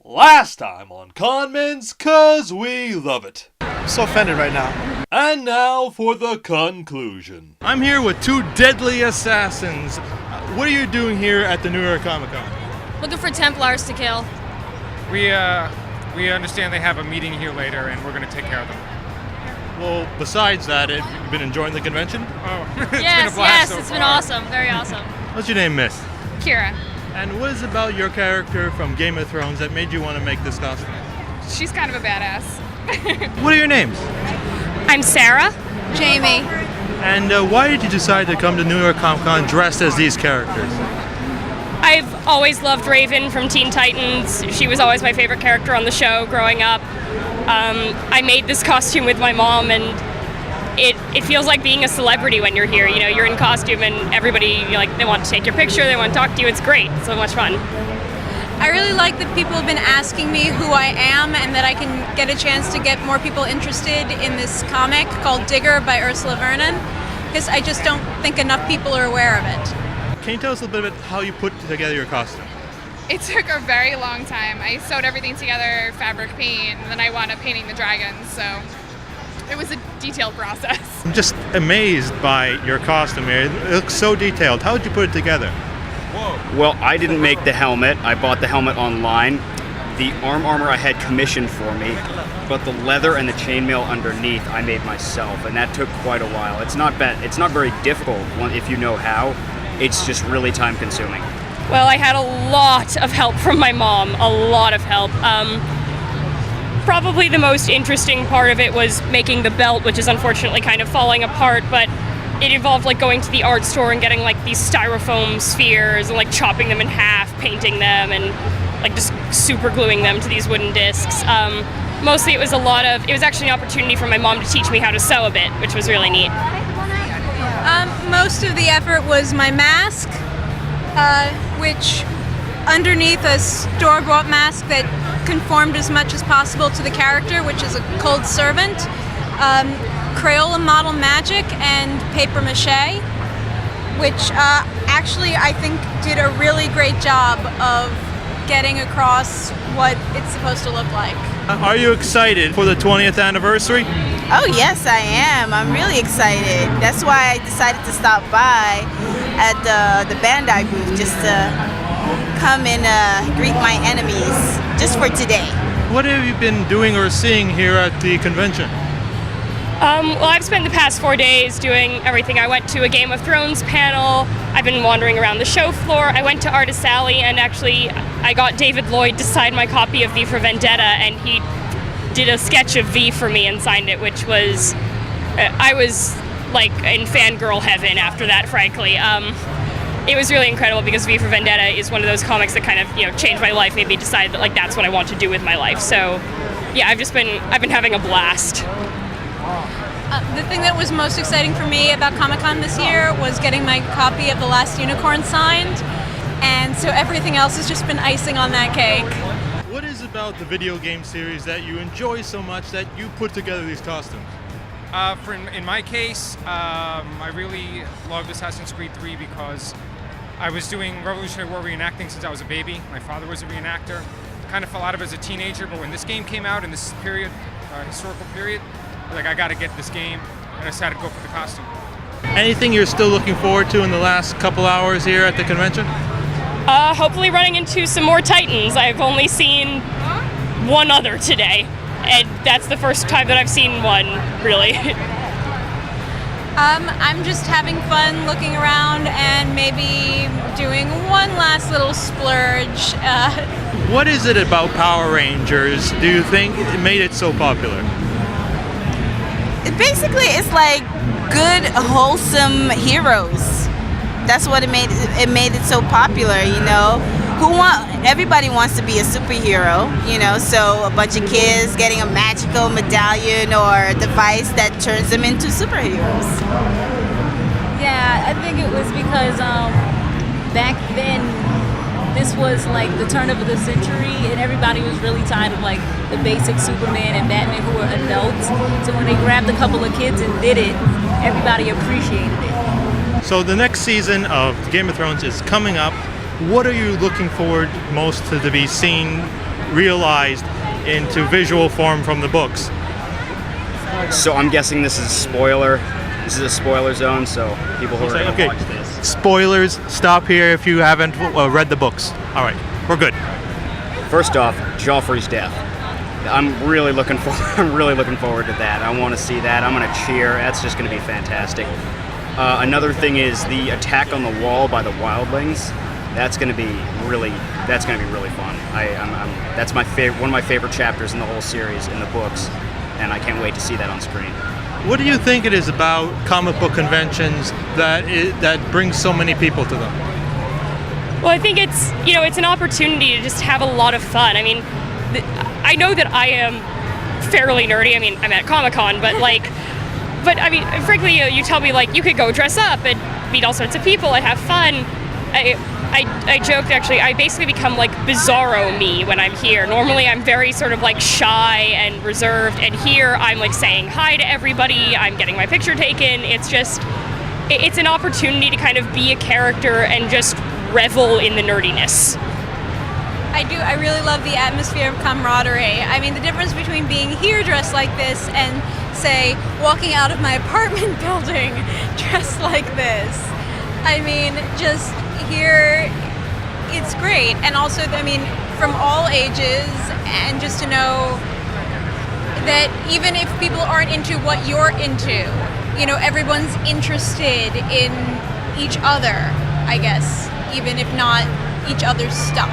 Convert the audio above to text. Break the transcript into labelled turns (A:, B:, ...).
A: Last time on Conmen's, 'cause we love it.
B: I'm so offended right now.
A: And now for the conclusion.
B: I'm here with two deadly assassins. What are you doing here at the New York Comic Con?
C: Looking for Templars to kill.
D: We understand they have a meeting here later, and we're going to take care of them.
B: Well, besides that, have you been enjoying the convention?
D: Oh, it's been a
C: Yes,
D: blast so
C: it's
D: far.
C: been awesome. Very awesome.
B: What's your name, miss?
E: Kira.
B: And what is it about your character from Game of Thrones that made you want to make this costume?
E: She's kind of a badass.
B: What are your names?
C: I'm Sarah.
E: Jamie.
B: And why did you decide to come to New York Comic Con dressed as these characters?
C: I've always loved Raven from Teen Titans. She was always my favorite character on the show growing up. I made this costume with my mom, and it feels like being a celebrity when you're here. You know, you're in costume and everybody, they want to take your picture, they want to talk to you. It's great. It's so much fun.
F: I really like that people have been asking me who I am and that I can get a chance to get more people interested in this comic called Digger by Ursula Vernon, because I just don't think enough people are aware of it.
B: Can you tell us a little bit about how you put together your costume?
E: It took a very long time. I sewed everything together, fabric paint, and then I wound up painting the dragons, so it was a detailed process.
B: I'm just amazed by your costume here. It looks so detailed. How did you put it together?
G: Well, I didn't make the helmet. I bought the helmet online. The armor I had commissioned for me, but the leather and the chainmail underneath I made myself, and that took quite a while. It's not bad. It's not very difficult if you know how. It's just really time consuming.
C: Well, I had a lot of help from my mom. A lot of help. Probably the most interesting part of it was making the belt, which is unfortunately kind of falling apart, but it involved going to the art store and getting these styrofoam spheres and chopping them in half, painting them, and just super gluing them to these wooden discs. Mostly it was actually an opportunity for my mom to teach me how to sew a bit, which was really neat.
F: Most of the effort was my mask, which underneath a store-bought mask that conformed as much as possible to the character, which is a cold servant, Crayola model magic, and paper mache, which actually I think did a really great job of getting across what it's supposed to look like.
B: Are you excited for the 20th anniversary?
H: Oh yes, I am. I'm really excited. That's why I decided to stop by at the Bandai booth just to come and greet my enemies just for today.
B: What have you been doing or seeing here at the convention?
C: Well, I've spent the past 4 days doing everything. I went to a Game of Thrones panel. I've been wandering around the show floor. I went to Artist Alley, and actually I got David Lloyd to sign my copy of V for Vendetta, and he did a sketch of V for me and signed it, which was, I was in fangirl heaven after that, frankly. It was really incredible because V for Vendetta is one of those comics that kind of, changed my life, made me decide that that's what I want to do with my life. So, yeah, I've been having a blast.
F: The thing that was most exciting for me about Comic-Con this year was getting my copy of The Last Unicorn signed, and so everything else has just been icing on that cake.
B: What is it about the video game series that you enjoy so much that you put together these costumes?
D: In my case, I really loved Assassin's Creed 3 because I was doing Revolutionary War reenacting since I was a baby. My father was a reenactor. Kind of fell out of it as a teenager, but when this game came out in this period, historical period, I got to get this game, and I decided to go for the costume.
B: Anything you're still looking forward to in the last couple hours here at the convention?
C: Hopefully running into some more Titans. I've only seen one other today, and that's the first time that I've seen one, really.
F: I'm just having fun looking around and maybe doing one last little splurge.
B: What is it about Power Rangers, do you think, made it so popular?
H: Basically, it's good, wholesome heroes. That's what it made it so popular, Everybody wants to be a superhero, so a bunch of kids getting a magical medallion or a device that turns them into superheroes.
I: Yeah, I think it was because back then this was the turn of the century, and everybody was really tired of the basic Superman and Batman who were adults. So when they grabbed a couple of kids and did it, everybody appreciated it.
B: So the next season of Game of Thrones is coming up. What are you looking forward most to be seen realized into visual form from the books?
G: So I'm guessing this is a spoiler. This is a spoiler zone, so people who are going to
B: Okay,
G: watch this.
B: spoilers, stop here if you haven't read the books. All right, we're good.
G: First off, Joffrey's death. I'm really looking forward to that. I want to see that. I'm going to cheer. That's just going to be fantastic. Another thing is the attack on the wall by the wildlings. That's going to be really fun. That's my one of my favorite chapters in the whole series in the books, and I can't wait to see that on screen.
B: What do you think it is about comic book conventions that brings so many people to them?
C: Well, I think it's an opportunity to just have a lot of fun. I mean, I know that I am fairly nerdy. I mean, I'm at Comic-Con, but I mean, frankly, you tell me like you could go dress up and meet all sorts of people and have fun. I joked actually. I basically become like Bizarro me when I'm here. Normally, I'm very sort of like shy and reserved, and here I'm like saying hi to everybody. I'm getting my picture taken. It's an opportunity to kind of be a character and just revel in the nerdiness.
F: I do. I really love the atmosphere of camaraderie. I mean, the difference between being here dressed like this and, say, walking out of my apartment building dressed like this. I mean, just here, it's great. And also, I mean, from all ages, and just to know that even if people aren't into what you're into, everyone's interested in each other, I guess, even if not each other's stuff.